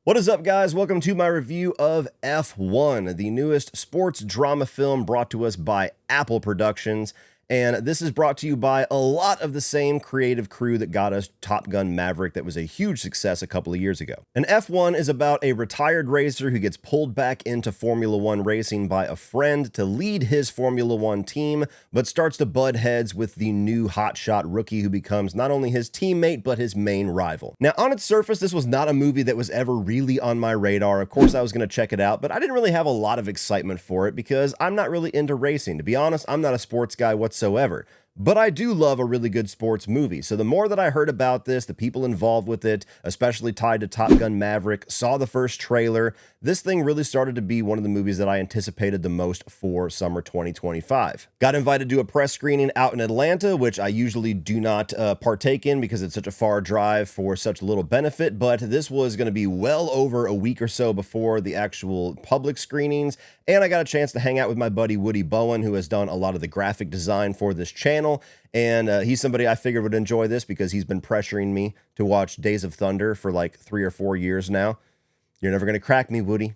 What is up, guys? Welcome to my review of F1, the newest sports drama film brought to us by Apple Productions. And this is brought to you by a lot of the same creative crew that got us Top Gun Maverick that was a huge success a couple of years ago. And F1 is about a retired racer who gets pulled back into Formula One racing by a friend to lead his Formula One team, but starts to butt heads with the new hotshot rookie who becomes not only his teammate, but his main rival. Now, on its surface, this was not a movie that was ever really on my radar. Of course, I was going to check it out, but I didn't really have a lot of excitement for it because I'm not really into racing. To be honest, I'm not a sports guy whatsoever. But I do love a really good sports movie. So the more that I heard about this, the people involved with it, especially tied to Top Gun Maverick, saw the first trailer, this thing really started to be one of the movies that I anticipated the most for summer 2025. Got invited to a press screening out in Atlanta, which I usually do not partake in because it's such a far drive for such little benefit, but this was going to be well over a week or so before the actual public screenings, and I got a chance to hang out with my buddy Woody Bowen, who has done a lot of the graphic design for this channel. And he's somebody I figured would enjoy this because he's been pressuring me to watch Days of Thunder for like 3 or 4 years now. You're never going to crack me, Woody.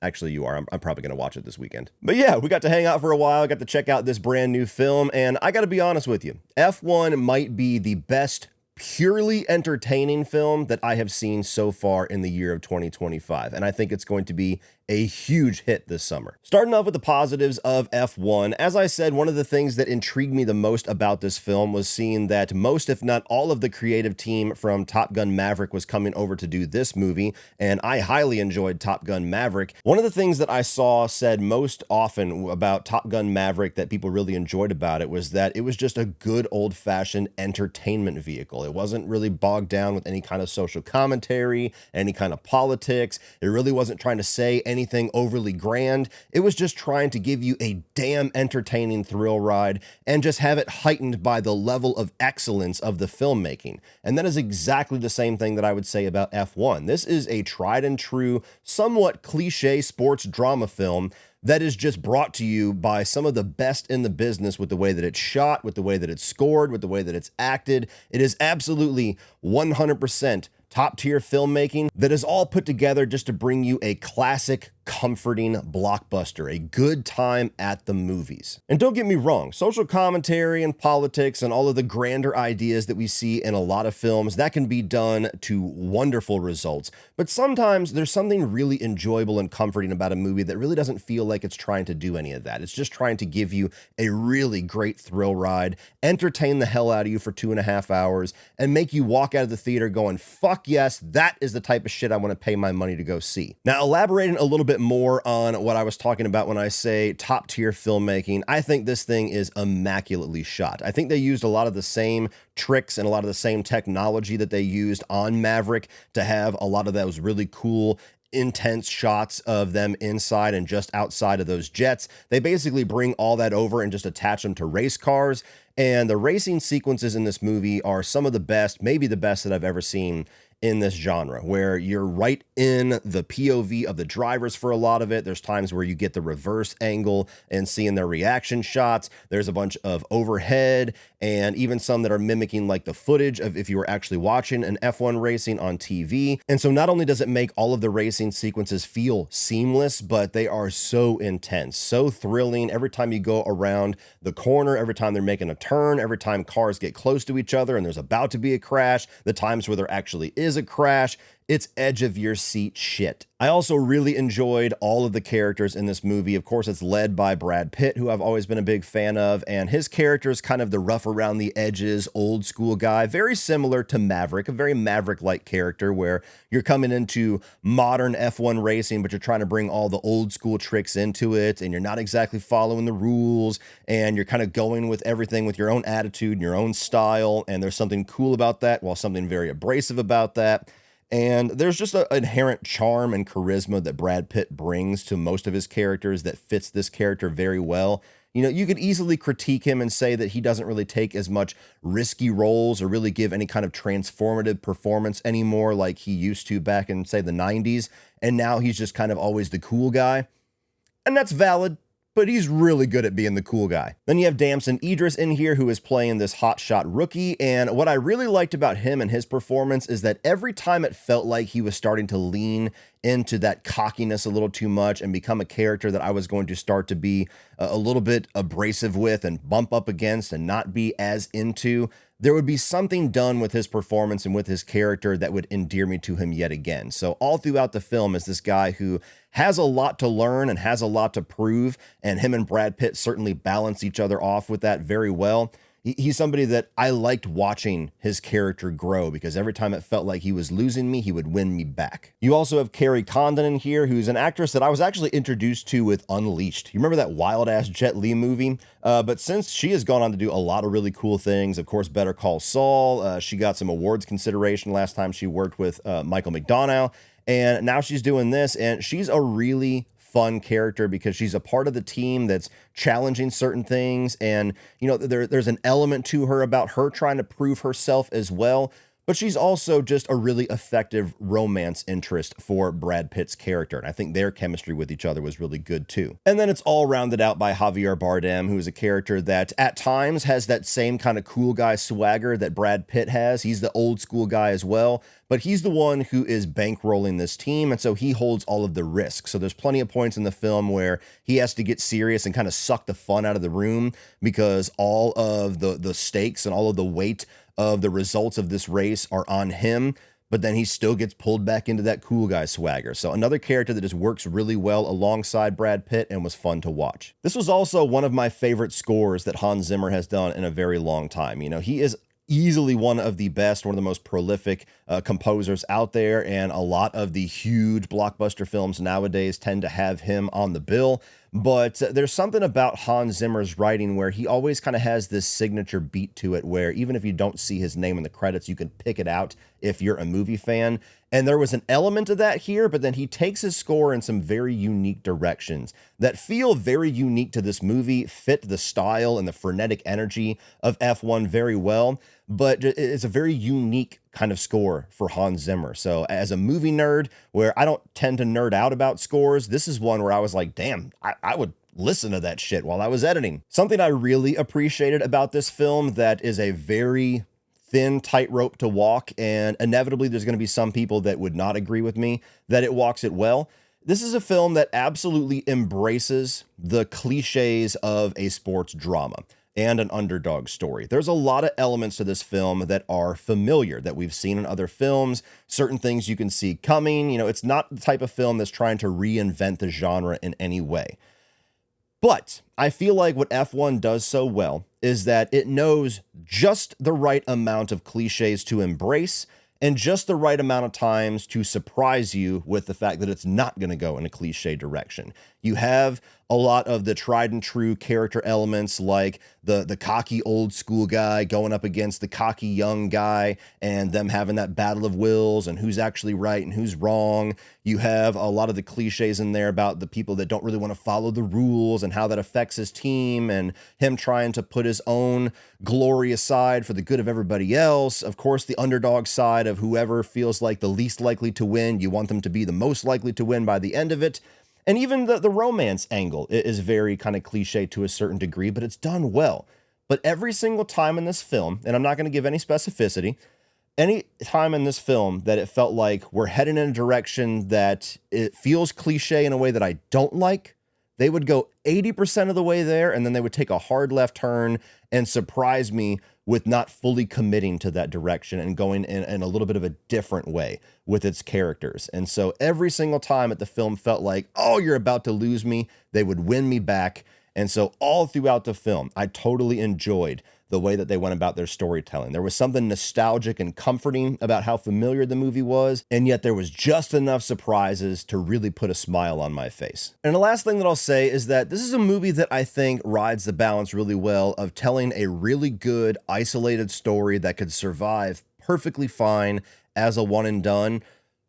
Actually, you are. I'm probably going to watch it this weekend. But yeah, we got to hang out for a while. Got to check out this brand new film. And I got to be honest with you. F1 might be the best purely entertaining film that I have seen so far in the year of 2025. And I think it's going to be a huge hit this summer. Starting off with the positives of F1, as I said, one of the things that intrigued me the most about this film was seeing that most, if not all, of the creative team from Top Gun Maverick was coming over to do this movie, and I highly enjoyed Top Gun Maverick. One of the things that I saw said most often about Top Gun Maverick that people really enjoyed about it was that it was just a good old-fashioned entertainment vehicle. It wasn't really bogged down with any kind of social commentary, any kind of politics. It really wasn't trying to say anything overly grand. It was just trying to give you a damn entertaining thrill ride and just have it heightened by the level of excellence of the filmmaking. And that is exactly the same thing that I would say about F1. This is a tried and true, somewhat cliche sports drama film that is just brought to you by some of the best in the business with the way that it's shot, with the way that it's scored, with the way that it's acted. It is absolutely 100% top-tier filmmaking that is all put together just to bring you a classic, comforting blockbuster, a good time at the movies. And don't get me wrong, social commentary and politics and all of the grander ideas that we see in a lot of films, that can be done to wonderful results. But sometimes there's something really enjoyable and comforting about a movie that really doesn't feel like it's trying to do any of that. It's just trying to give you a really great thrill ride, entertain the hell out of you for 2.5 hours, and make you walk out of the theater going, fuck yes, that is the type of shit I want to pay my money to go see. Now, elaborating a little bit more on what I was talking about when I say top tier filmmaking, I think this thing is immaculately shot. I think they used a lot of the same tricks and a lot of the same technology that they used on Maverick to have a lot of those really cool, intense shots of them inside and just outside of those jets. They basically bring all that over and just attach them to race cars. And the racing sequences in this movie are some of the best, maybe the best that I've ever seen in this genre, where you're right in the POV of the drivers for a lot of it. There's times where you get the reverse angle and seeing their reaction shots. There's a bunch of overhead and even some that are mimicking like the footage of if you were actually watching an F1 racing on TV. And so not only does it make all of the racing sequences feel seamless, but they are so intense, so thrilling. Every time you go around the corner, every time they're making a turn, every time cars get close to each other and there's about to be a crash, the times where there actually is a crash, it's edge of your seat shit. I also really enjoyed all of the characters in this movie. Of course, it's led by Brad Pitt, who I've always been a big fan of, and his character is kind of the rough around the edges, old school guy, very similar to Maverick, a very Maverick-like character where you're coming into modern F1 racing, but you're trying to bring all the old school tricks into it, and you're not exactly following the rules, and you're kind of going with everything with your own attitude and your own style, and there's something cool about that, while something very abrasive about that. And there's just an inherent charm and charisma that Brad Pitt brings to most of his characters that fits this character very well. You know, you could easily critique him and say that he doesn't really take as much risky roles or really give any kind of transformative performance anymore like he used to back in, say, the 90s. And now he's just kind of always the cool guy. And that's valid, but he's really good at being the cool guy. Then you have Damson Idris in here, who is playing this hotshot rookie, and what I really liked about him and his performance is that every time it felt like he was starting to lean into that cockiness a little too much and become a character that I was going to start to be a little bit abrasive with and bump up against and not be as into, there would be something done with his performance and with his character that would endear me to him yet again. So all throughout the film is this guy who has a lot to learn and has a lot to prove, and him and Brad Pitt certainly balance each other off with that very well. He's somebody that I liked watching his character grow, because every time it felt like he was losing me, he would win me back. You also have Carrie Condon in here, who's an actress that I was actually introduced to with Unleashed. You remember that wild-ass Jet Li movie? But since she has gone on to do a lot of really cool things, of course, Better Call Saul, she got some awards consideration last time she worked with Michael McDonough, and now she's doing this, and she's a really fun character because she's a part of the team that's challenging certain things, and you know, there's an element to her about her trying to prove herself as well, but she's also just a really effective romance interest for Brad Pitt's character, and I think their chemistry with each other was really good too. And then it's all rounded out by Javier Bardem, who is a character that at times has that same kind of cool guy swagger that Brad Pitt has. He's the old school guy as well, but he's the one who is bankrolling this team, and so he holds all of the risk. So there's plenty of points in the film where he has to get serious and kind of suck the fun out of the room, because all of the stakes and all of the weight of the results of this race are on him, but then he still gets pulled back into that cool guy swagger. So another character that just works really well alongside Brad Pitt and was fun to watch. This was also one of my favorite scores that Hans Zimmer has done in a very long time. You know, he is easily one of the best, one of the most prolific composers out there, and a lot of the huge blockbuster films nowadays tend to have him on the bill. But there's something about Hans Zimmer's writing where he always kind of has this signature beat to it, where even if you don't see his name in the credits, you can pick it out if you're a movie fan. And there was an element of that here, but then he takes his score in some very unique directions that feel very unique to this movie, fit the style and the frenetic energy of F1 very well, but it's a very unique kind of score for Hans Zimmer. So as a movie nerd, where I don't tend to nerd out about scores, this is one where I was like, damn, I would listen to that shit while I was editing. Something I really appreciated about this film that is a very thin tightrope to walk, and inevitably there's going to be some people that would not agree with me that it walks it well. This is a film that absolutely embraces the cliches of a sports drama and an underdog story. There's a lot of elements to this film that are familiar, that we've seen in other films, certain things you can see coming. You know, it's not the type of film that's trying to reinvent the genre in any way. But I feel like what F1 does so well is that it knows just the right amount of cliches to embrace and just the right amount of times to surprise you with the fact that it's not going to go in a cliche direction. You have a lot of the tried and true character elements, like the cocky old school guy going up against the cocky young guy and them having that battle of wills and who's actually right and who's wrong. You have a lot of the cliches in there about the people that don't really want to follow the rules and how that affects his team, and him trying to put his own glory aside for the good of everybody else. Of course, the underdog side of whoever feels like the least likely to win, you want them to be the most likely to win by the end of it. And even the romance angle is very kind of cliche to a certain degree, but it's done well. But every single time in this film, and I'm not going to give any specificity, any time in this film that it felt like we're heading in a direction that it feels cliche in a way that I don't like, they would go 80% of the way there, and then they would take a hard left turn and surprise me with not fully committing to that direction and going in a little bit of a different way with its characters. And so every single time that the film felt like, oh, you're about to lose me, they would win me back. And so all throughout the film, I totally enjoyed the way that they went about their storytelling. There was something nostalgic and comforting about how familiar the movie was, and yet there was just enough surprises to really put a smile on my face. And the last thing that I'll say is that this is a movie that I think rides the balance really well of telling a really good, isolated story that could survive perfectly fine as a one and done,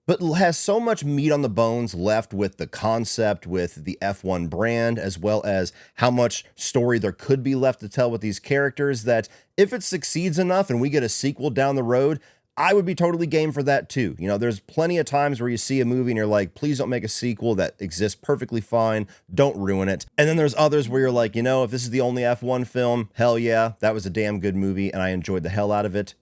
but has so much meat on the bones left with the concept, with the F1 brand, as well as how much story there could be left to tell with these characters, that if it succeeds enough and we get a sequel down the road, I would be totally game for that too. You know, there's plenty of times where you see a movie and you're like, please don't make a sequel that exists perfectly fine. Don't ruin it. And then there's others where you're like, you know, if this is the only F1 film, hell yeah, that was a damn good movie and I enjoyed the hell out of it.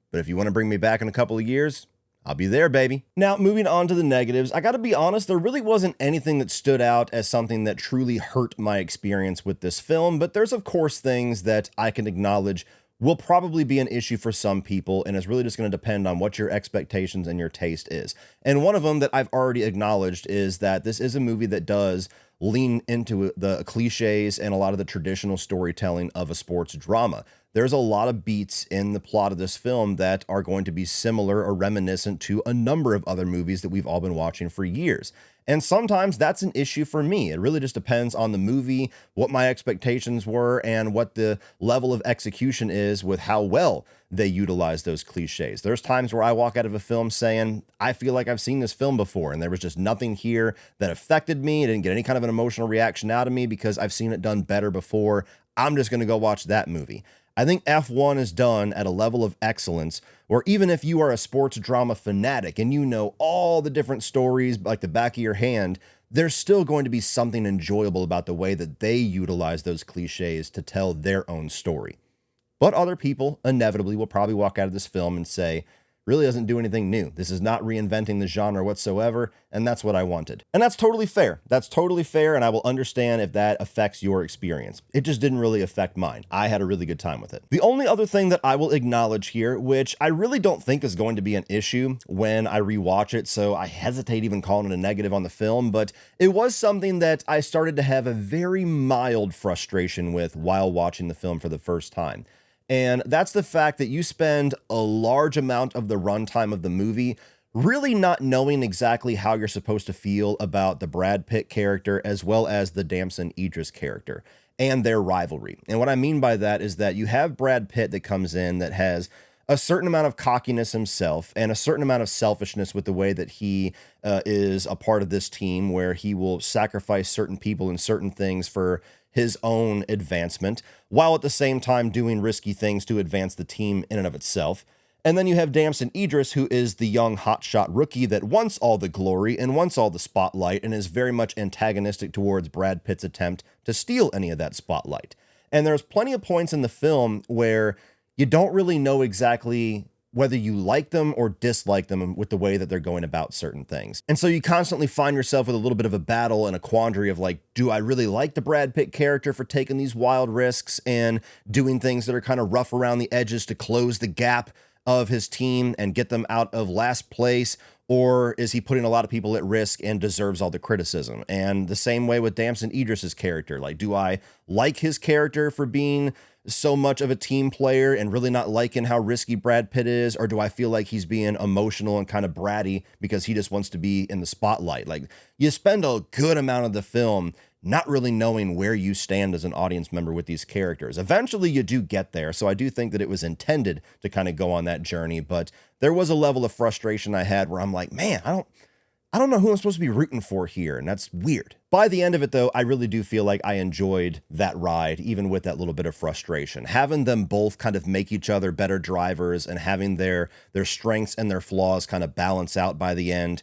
But if you want to bring me back in a couple of years, I'll be there, baby. Now, moving on to the negatives, I gotta be honest, there really wasn't anything that stood out as something that truly hurt my experience with this film, but there's of course things that I can acknowledge will probably be an issue for some people, and it's really just going to depend on what your expectations and your taste is. And one of them that I've already acknowledged is that this is a movie that does lean into the cliches and a lot of the traditional storytelling of a sports drama. There's a lot of beats in the plot of this film that are going to be similar or reminiscent to a number of other movies that we've all been watching for years. And sometimes that's an issue for me. It really just depends on the movie, what my expectations were, and what the level of execution is with how well they utilize those cliches. There's times where I walk out of a film saying, I feel like I've seen this film before, and there was just nothing here that affected me. I didn't get any kind of an emotional reaction out of me because I've seen it done better before. I'm just going to go watch that movie. I think F1 is done at a level of excellence where even if you are a sports drama fanatic and you know all the different stories like the back of your hand, there's still going to be something enjoyable about the way that they utilize those cliches to tell their own story. But other people inevitably will probably walk out of this film and say, really doesn't do anything new. This is not reinventing the genre whatsoever, and that's what I wanted. And that's totally fair. That's totally fair, and I will understand if that affects your experience. It just didn't really affect mine. I had a really good time with it. The only other thing that I will acknowledge here, which I really don't think is going to be an issue when I rewatch it, so I hesitate even calling it a negative on the film, but it was something that I started to have a very mild frustration with while watching the film for the first time. And that's the fact that you spend a large amount of the runtime of the movie really not knowing exactly how you're supposed to feel about the Brad Pitt character as well as the Damson Idris character and their rivalry. And what I mean by that is that you have Brad Pitt that comes in that has a certain amount of cockiness himself and a certain amount of selfishness with the way that he is a part of this team, where he will sacrifice certain people and certain things for his own advancement, while at the same time doing risky things to advance the team in and of itself. And then you have Damson Idris, who is the young hotshot rookie that wants all the glory and wants all the spotlight and is very much antagonistic towards Brad Pitt's attempt to steal any of that spotlight. And there's plenty of points in the film where you don't really know exactly whether you like them or dislike them with the way that they're going about certain things. And so you constantly find yourself with a little bit of a battle and a quandary of like, do I really like the Brad Pitt character for taking these wild risks and doing things that are kind of rough around the edges to close the gap of his team and get them out of last place? Or is he putting a lot of people at risk and deserves all the criticism? And the same way with Damson Idris's character. Like, do I like his character for being so much of a team player and really not liking how risky Brad Pitt is? Or do I feel like he's being emotional and kind of bratty because he just wants to be in the spotlight? Like, you spend a good amount of the film not really knowing where you stand as an audience member with these characters. Eventually you do get there, so I do think that it was intended to kind of go on that journey, but there was a level of frustration I had where I'm like, man, I don't know who I'm supposed to be rooting for here, and that's weird. By the end of it, though, I really do feel like I enjoyed that ride, even with that little bit of frustration. Having them both kind of make each other better drivers and having their strengths and their flaws kind of balance out by the end,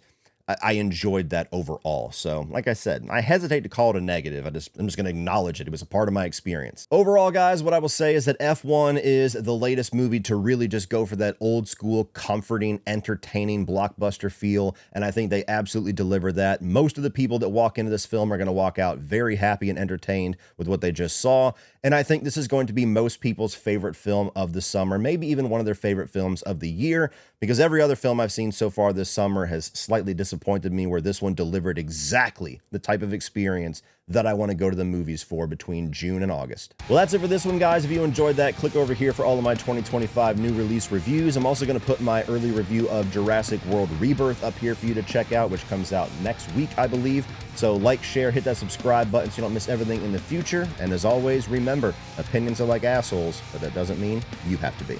I enjoyed that overall. So, like I said, I hesitate to call it a negative. I'm just going to acknowledge it. It was a part of my experience. Overall, guys, what I will say is that F1 is the latest movie to really just go for that old school, comforting, entertaining blockbuster feel. And I think they absolutely deliver that. Most of the people that walk into this film are going to walk out very happy and entertained with what they just saw. And I think this is going to be most people's favorite film of the summer, maybe even one of their favorite films of the year, because every other film I've seen so far this summer has slightly disappointed me, where this one delivered exactly the type of experience that I want to go to the movies for between June and August. Well, that's it for this one, guys. If you enjoyed that, click over here for all of my 2025 new release reviews. I'm also going to put my early review of Jurassic World Rebirth up here for you to check out, which comes out next week, I believe. So like, share, hit that subscribe button so you don't miss everything in the future. And as always, remember, opinions are like assholes, but that doesn't mean you have to be.